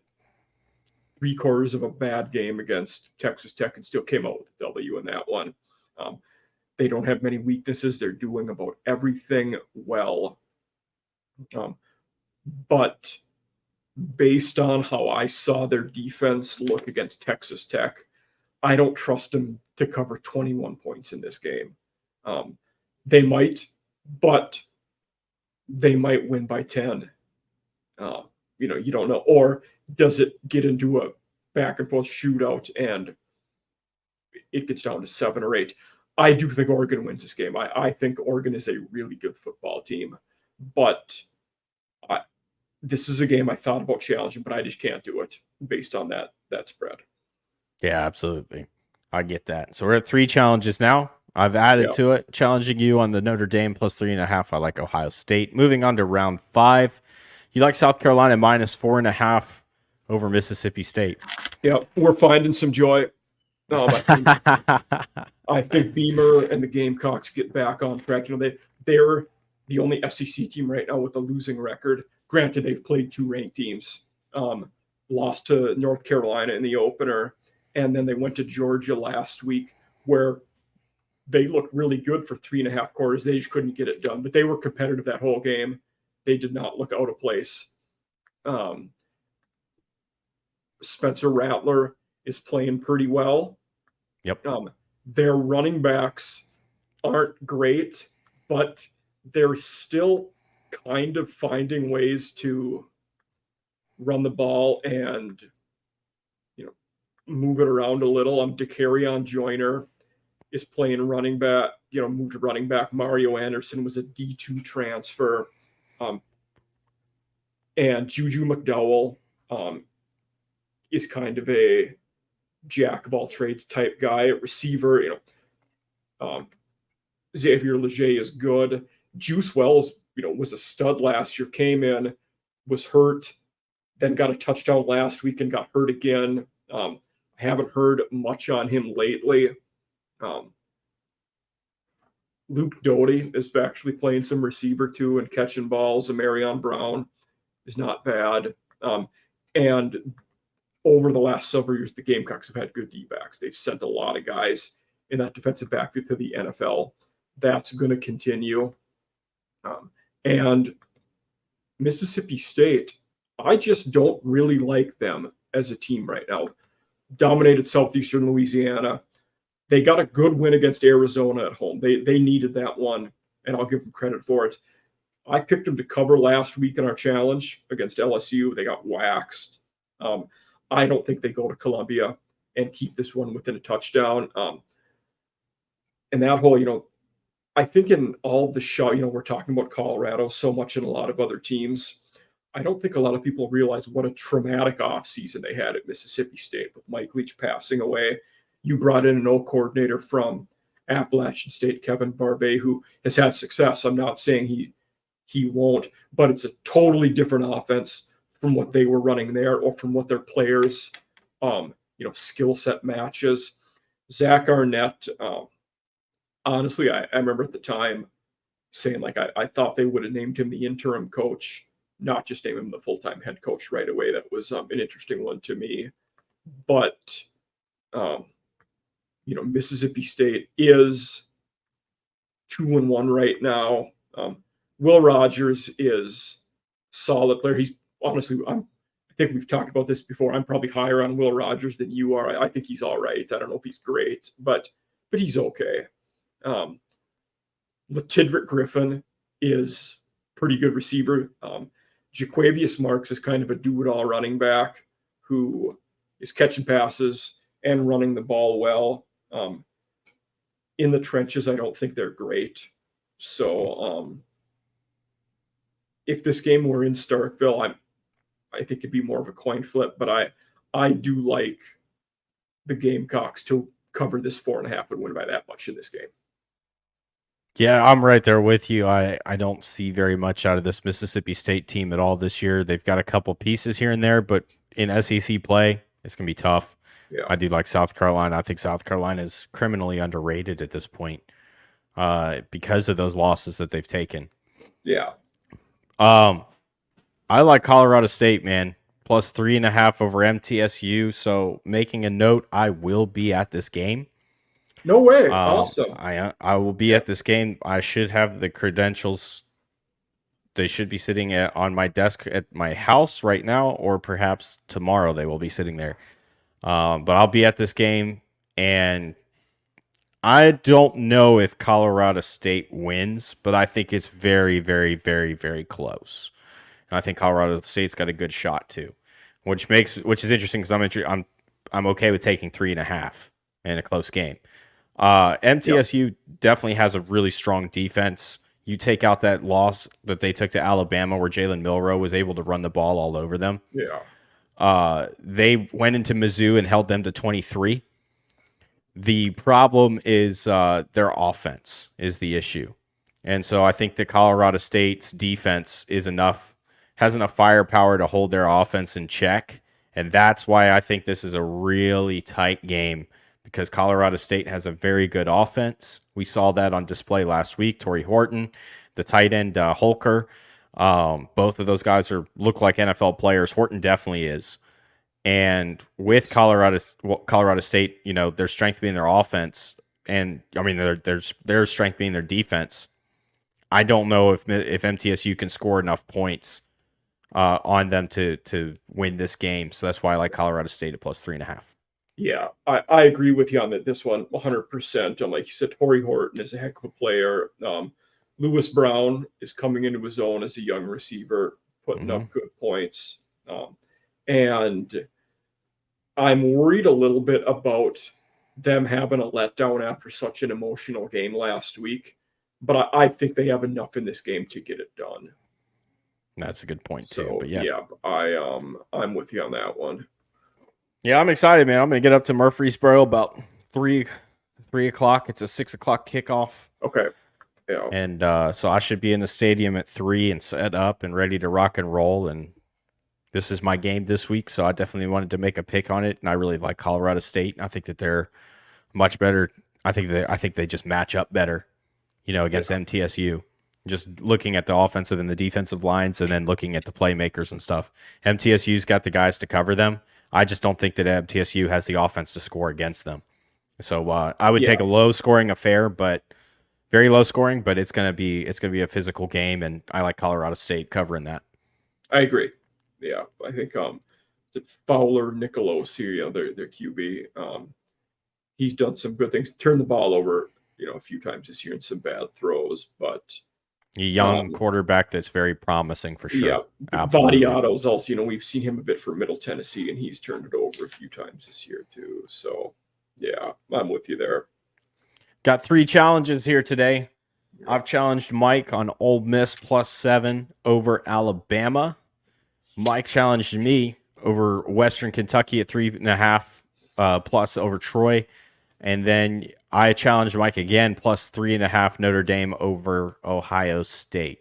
3/4 of a bad game against Texas Tech and still came out with a W in that one. They don't have many weaknesses. They're doing about everything well. But based on how I saw their defense look against Texas Tech, I don't trust them to cover 21 points in this game. They might, but they might win by 10. You don't know. Or does it get into a back and forth shootout and it gets down to 7 or 8? I do think Oregon wins this game. I think Oregon is a really good football team, but this is a game I thought about challenging, but I just can't do it based on that spread. Yeah, absolutely. I get that. So we're at 3 challenges now. I've added to it, challenging you on the Notre Dame plus 3.5. I like Ohio State. Moving on to round 5. You like South Carolina minus 4.5 over Mississippi State. Yeah, we're finding some joy. I think Beamer and the Gamecocks get back on track. They're the only SEC team right now with a losing record. Granted, they've played 2 ranked teams. Lost to North Carolina in the opener, and then they went to Georgia last week, where they looked really good for 3.5 quarters. They just couldn't get it done, but they were competitive that whole game. They did not look out of place. Spencer Rattler is playing pretty well. Yep. Their running backs aren't great, but they're still kind of finding ways to run the ball and move it around a little. DeCarrion Joyner is playing running back, moved to running back. Mario Anderson was a D2 transfer. And Juju McDowell is kind of a jack of all trades type guy. Receiver, Xavier Leger is good. Juice Wells, was a stud last year, came in, was hurt, then got a touchdown last week and got hurt again. Haven't heard much on him lately. Luke Doty is actually playing some receiver too and catching balls. Marion Brown is not bad. And over the last several years, the Gamecocks have had good D-backs. They've sent a lot of guys in that defensive backfield to the NFL. That's going to continue. And Mississippi State, I just don't really like them as a team right now. Dominated Southeastern Louisiana. They got a good win against Arizona at home. They needed that one, and I'll give them credit for it. I picked them to cover last week in our challenge against LSU. They got waxed. I don't think they go to Columbia and keep this one within a touchdown. And that whole, I think in all the show, we're talking about Colorado so much and a lot of other teams. I don't think a lot of people realize what a traumatic offseason they had at Mississippi State with Mike Leach passing away. You brought in an old coordinator from Appalachian State, Kevin Barbet, who has had success. I'm not saying he won't, but it's a totally different offense from what they were running there or from what their players, skill set matches. Zach Arnett, honestly, I remember at the time saying, like, I thought they would have named him the interim coach, not just name him the full-time head coach right away. That was an interesting one to me. But, Mississippi State is 2-1 right now. Will Rogers is solid player. He's honestly, I think we've talked about this before. I'm probably higher on Will Rogers than you are. I think he's all right. I don't know if he's great, but he's okay. Latidrick Griffin is pretty good receiver. Jaquavius Marks is kind of a do-it-all running back who is catching passes and running the ball well. In the trenches, I don't think they're great. So if this game were in Starkville, I think it'd be more of a coin flip, but I do like the Gamecocks to cover this 4.5 and win by that much in this game. Yeah, I'm right there with you. I don't see very much out of this Mississippi State team at all this year. They've got a couple pieces here and there, but in SEC play, it's going to be tough. Yeah. I do like South Carolina. I think South Carolina is criminally underrated at this point because of those losses that they've taken. Yeah. I like Colorado State, man. Plus 3.5 over MTSU. So making a note, I will be at this game. No way. Awesome. I will be at this game. I should have the credentials. They should be sitting on my desk at my house right now, or perhaps tomorrow they will be sitting there. But I'll be at this game, and I don't know if Colorado State wins, but I think it's very, very, very, very close. And I think Colorado State's got a good shot too, which is interesting because I'm okay with taking 3.5 in a close game. MTSU definitely has a really strong defense. You take out that loss that they took to Alabama where Jalen Milroe was able to run the ball all over them. Yeah. They went into Mizzou and held them to 23. The problem is their offense is the issue. And so I think that Colorado State's defense has enough firepower to hold their offense in check. And that's why I think this is a really tight game, because Colorado State has a very good offense. We saw that on display last week. Torrey Horton, the tight end Holker, both of those guys look like NFL players. Horton definitely is. And with Colorado State, their strength being their offense, and I mean their strength being their defense. I don't know if MTSU can score enough points on them to win this game. So that's why I like Colorado State at plus 3.5. Yeah, I agree with you on this one 100%. Like you said, Torrey Horton is a heck of a player. Lewis Brown is coming into his own as a young receiver, putting up good points. And I'm worried a little bit about them having a letdown after such an emotional game last week. But I think they have enough in this game to get it done. That's a good point too. So, but yeah, I'm with you on that one. Yeah, I'm excited, man. I'm going to get up to Murfreesboro about 3 o'clock. It's a 6 o'clock kickoff. Okay. Yeah. And so I should be in the stadium at 3 and set up and ready to rock and roll. And this is my game this week, so I definitely wanted to make a pick on it. And I really like Colorado State. I think that they're much better. I think they just match up better, against MTSU. Just looking at the offensive and the defensive lines, and then looking at the playmakers and stuff. MTSU's got the guys to cover them. I just don't think that MTSU has the offense to score against them. So I would take a low scoring affair, but very low scoring, but it's gonna be a physical game, and I like Colorado State covering that. I agree. Yeah, I think Fowler Nicholas here, their QB, he's done some good things. Turned the ball over, a few times this year in some bad throws, but A young quarterback that's very promising for sure. Yeah, Absolutely. Vadiato's also, we've seen him a bit for Middle Tennessee, and he's turned it over a few times this year too. So, yeah, I'm with you there. Got 3 challenges here today. I've challenged Mike on Ole Miss +7 over Alabama. Mike challenged me over Western Kentucky at 3.5 plus over Troy. And then I challenged Mike again +3.5 Notre Dame over Ohio State.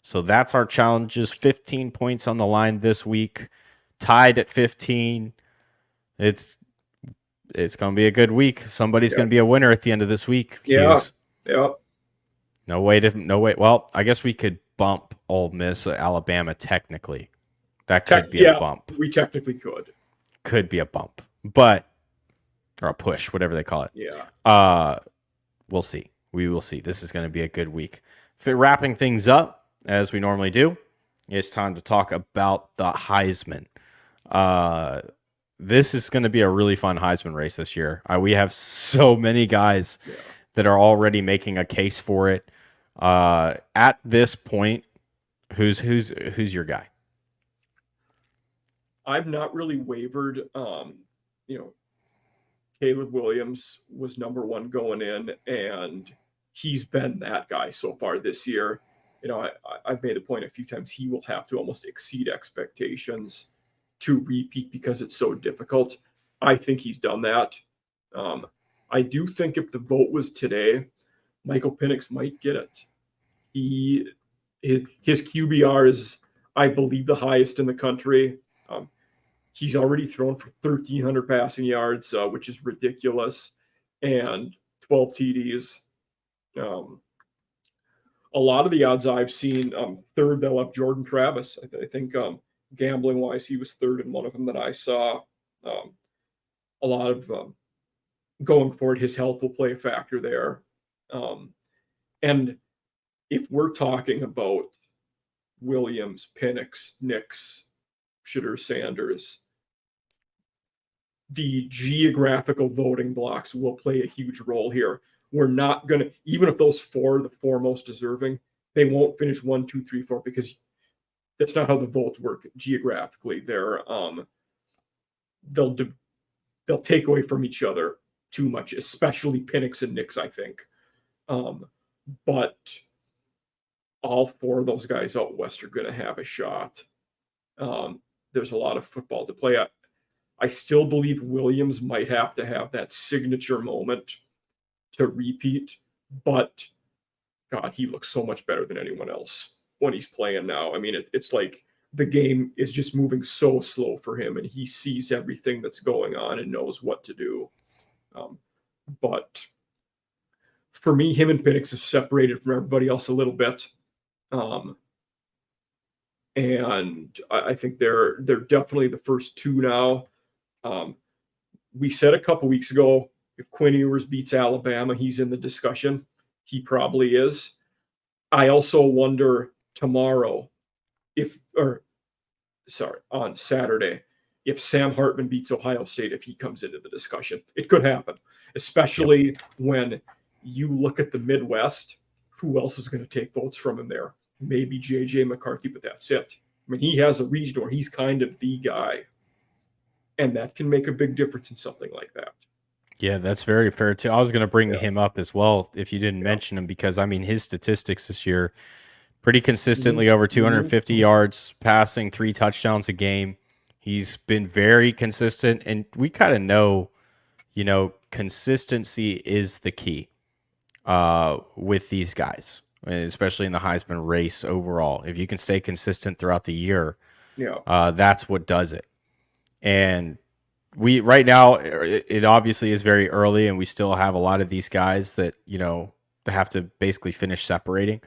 So that's our challenges. 15 points on the line this week. Tied at 15. It's going to be a good week. Somebody's going to be a winner at the end of this week. Hughes. Yeah. No way. Well, I guess we could bump Ole Miss Alabama technically. That could be a bump. We technically could. Could be a bump. But or a push, whatever they call it. Yeah. We'll see. We will see. This is going to be a good week. Wrapping things up, as we normally do, it's time to talk about the Heisman. This is going to be a really fun Heisman race this year. We have so many guys that are already making a case for it. At this point, who's your guy? I've not really wavered. Caleb Williams was number 1 going in, and he's been that guy so far this year. I've made the point a few times he will have to almost exceed expectations to repeat because it's so difficult. I think he's done that. I do think if the vote was today, Michael Penix might get it. His QBR is, I believe, the highest in the country. He's already thrown for 1,300 passing yards, which is ridiculous, and 12 TDs. A lot of the odds I've seen, third, they'll have Jordan Travis. I think gambling-wise, he was third in one of them that I saw. A lot of going forward, his health will play a factor there. And if we're talking about Williams, Penix, Nix, Shitter, Sanders, the geographical voting blocks will play a huge role here. We're not going to, even if those 4 are the 4 most deserving, they won't finish 1, 2, 3, 4 because that's not how the votes work geographically. They'll take away from each other too much, especially Penix and Nix, I think. But all 4 of those guys out west are going to have a shot. There's a lot of football to play at. I still believe Williams might have to have that signature moment to repeat, but God, he looks so much better than anyone else when he's playing now. I mean, it's like the game is just moving so slow for him, and he sees everything that's going on and knows what to do. But for me, him and Penix have separated from everybody else a little bit. And I think they're definitely the first 2 now. We said a couple weeks ago, if Quinn Ewers beats Alabama, he's in the discussion. He probably is. I also wonder tomorrow on Saturday, if Sam Hartman beats Ohio State, if he comes into the discussion. It could happen, especially when you look at the Midwest. Who else is going to take votes from him there? Maybe J.J. McCarthy, but that's it. I mean, he has a region where he's kind of the guy, and that can make a big difference in something like that. Yeah, that's very fair too. I was going to bring him up as well if you didn't mention him, because I mean his statistics this year pretty consistently over 250 yards passing, 3 touchdowns a game. He's been very consistent, and we kind of know, consistency is the key with these guys, especially in the Heisman race overall. If you can stay consistent throughout the year, that's what does it. And right now, it obviously is very early, and we still have a lot of these guys that, have to basically finish separating.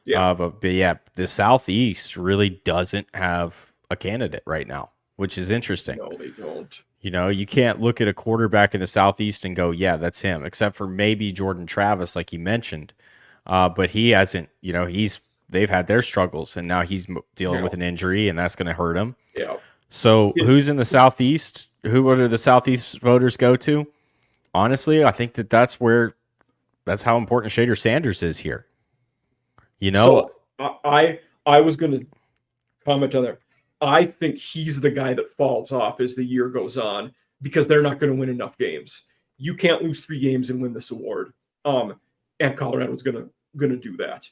But the Southeast really doesn't have a candidate right now, which is interesting. No, they don't. You can't look at a quarterback in the Southeast and go, yeah, that's him, except for maybe Jordan Travis, like you mentioned. But he hasn't, they've had their struggles, and now he's dealing with an injury, and that's going to hurt him. Yeah. So who's in the Southeast? Who do the Southeast voters go to? Honestly, I think that's how important Shader Sanders is here. I was going to comment on there. I think he's the guy that falls off as the year goes on because they're not going to win enough games. You can't lose 3 games and win this award. And Colorado's going to do that.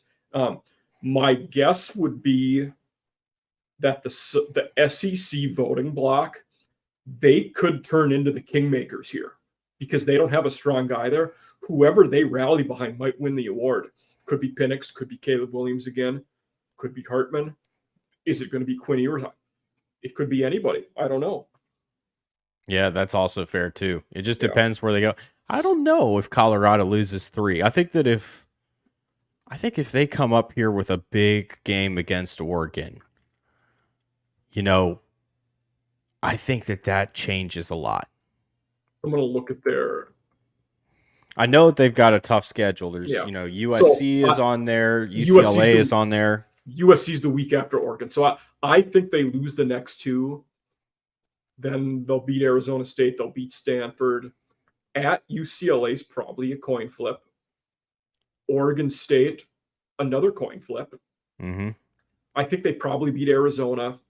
My guess would be that the SEC voting block, they could turn into the kingmakers here because they don't have a strong guy there. Whoever they rally behind might win the award. Could be Penix, could be Caleb Williams again, could be Hartman. Is it going to be Quinn Ewers? It could be anybody. I don't know. Yeah, that's also fair too. It just depends where they go. I don't know if Colorado loses 3. I think if they come up here with a big game against Oregon, I think that changes a lot. I'm going to look at their. I know that they've got a tough schedule. There's, USC is on there. UCLA is on there. USC's the week after Oregon. So I think they lose the next 2. Then they'll beat Arizona State. They'll beat Stanford. At UCLA's probably a coin flip. Oregon State, another coin flip. Mm-hmm. I think they probably beat Arizona.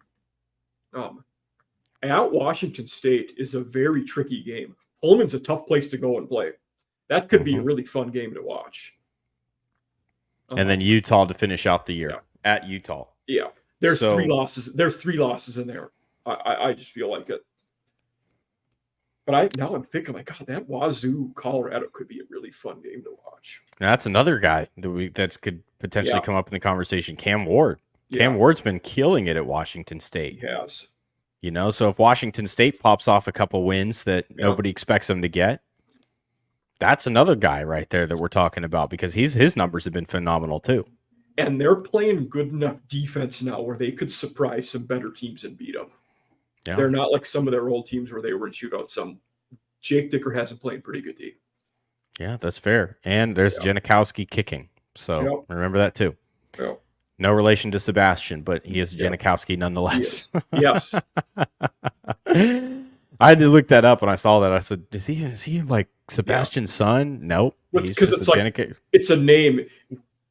At Washington State is a very tricky game. Pullman's a tough place to go and play. That could be a really fun game to watch. And then Utah to finish out the year at Utah. Yeah, there's 3 losses. There's 3 losses in there. I just feel like it. But I'm thinking, like, God, that Wazoo Colorado could be a really fun game to watch. Now, that's another guy that could potentially come up in the conversation. Cam Ward. Cam Ward's been killing it at Washington State. He has. So if Washington State pops off a couple wins that nobody expects them to get, that's another guy right there that we're talking about because his numbers have been phenomenal too. And they're playing good enough defense now where they could surprise some better teams and beat them. Yeah. They're not like some of their old teams where they were in shootouts. Jake Dicker hasn't played pretty good D. Yeah, that's fair. And there's Janikowski kicking. So remember that too. Yep. No relation to Sebastian, but he is Janikowski nonetheless. Yes. I had to look that up when I saw that. I said, is he like Sebastian's son? Nope. Because it's like it's a name.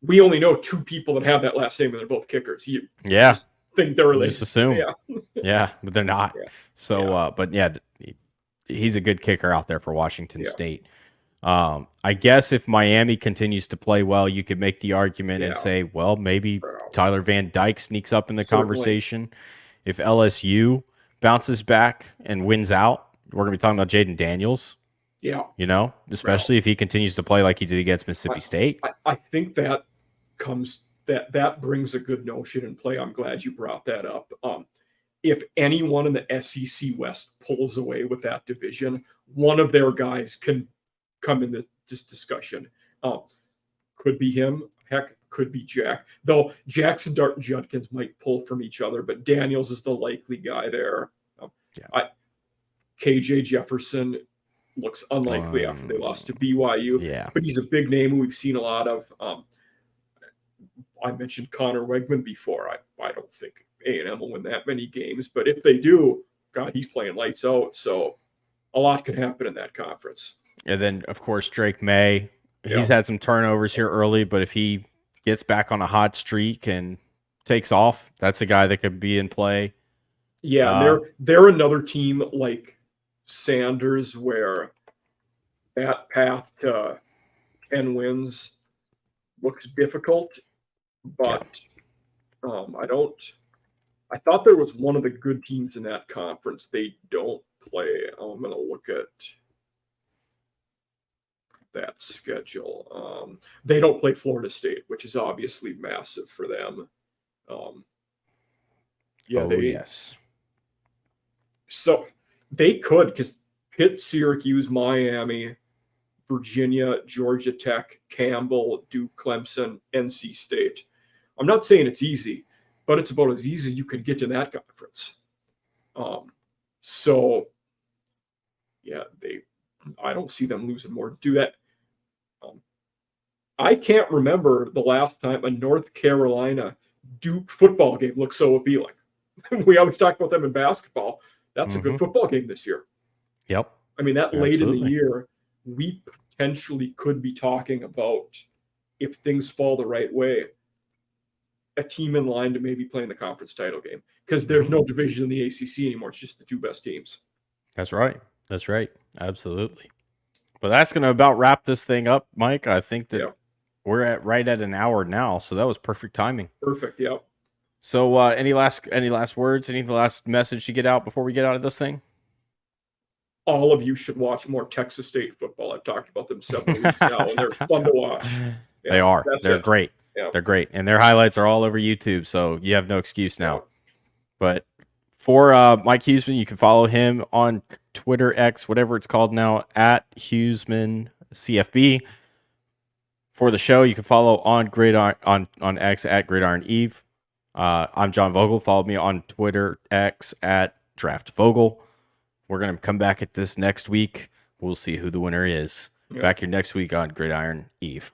We only know 2 people that have that last name, and they're both kickers. You just think they're related. Just assume. Yeah, but they're not. Yeah. So, but he's a good kicker out there for Washington State. I guess if Miami continues to play well, you could make the argument and say, well, maybe Tyler Van Dyke sneaks up in the conversation. If LSU bounces back and wins out, we're going to be talking about Jaden Daniels. Yeah. Especially if he continues to play like he did against Mississippi State. I think that brings a good notion in play. I'm glad you brought that up. If anyone in the SEC West pulls away with that division, one of their guys can come in this discussion. Could be him. Heck, could be Jack. Though Jackson, Dart, and Judkins might pull from each other, but Daniels is the likely guy there. KJ Jefferson looks unlikely after they lost to BYU. Yeah. But he's a big name we've seen a lot of. I mentioned Connor Wegman before. I don't think A&M will win that many games, but if they do, God, he's playing lights out. So a lot can happen in that conference. And then, of course, Drake May. He's had some turnovers here early, but if he gets back on a hot streak and takes off, that's a guy that could be in play. Yeah, they're another team like Sanders where that path to 10 wins looks difficult, but I thought there was one of the good teams in that conference. They don't play. I'm going to look at that schedule. They don't play Florida State, which is obviously massive for them. Yes. So they could, because Pitt, Syracuse, Miami, Virginia, Georgia Tech, Campbell, Duke, Clemson, NC State. I'm not saying it's easy, but it's about as easy as you can get in that conference. I don't see them losing more. Do that. I can't remember the last time a North Carolina Duke football game looked so appealing. We always talk about them in basketball. That's a good football game this year. Yep. I mean, that late in the year, we potentially could be talking about, if things fall the right way, a team in line to maybe play in the conference title game, because there's no division in the ACC anymore. It's just the 2 best teams. That's right. That's right. Absolutely. But that's going to about wrap this thing up, Mike. I think that we're right at an hour now, so that was perfect timing. Perfect. Yep. So, any last words? Any last message to get out before we get out of this thing? All of you should watch more Texas State football. I've talked about them several weeks now, and they're fun to watch. Yeah, they are. They're great. Yeah. They're great, and their highlights are all over YouTube, so you have no excuse now. Yeah. But for Mike Huesmann, you can follow him on Twitter, X, whatever it's called now, at Huesmann CFB. For the show, you can follow on Gridiron on X at Gridiron Eve. I'm John Vogel. Follow me on Twitter, X at Draft Vogel. We're going to come back at this next week. We'll see who the winner is. Yep. Back here next week on Gridiron Eve.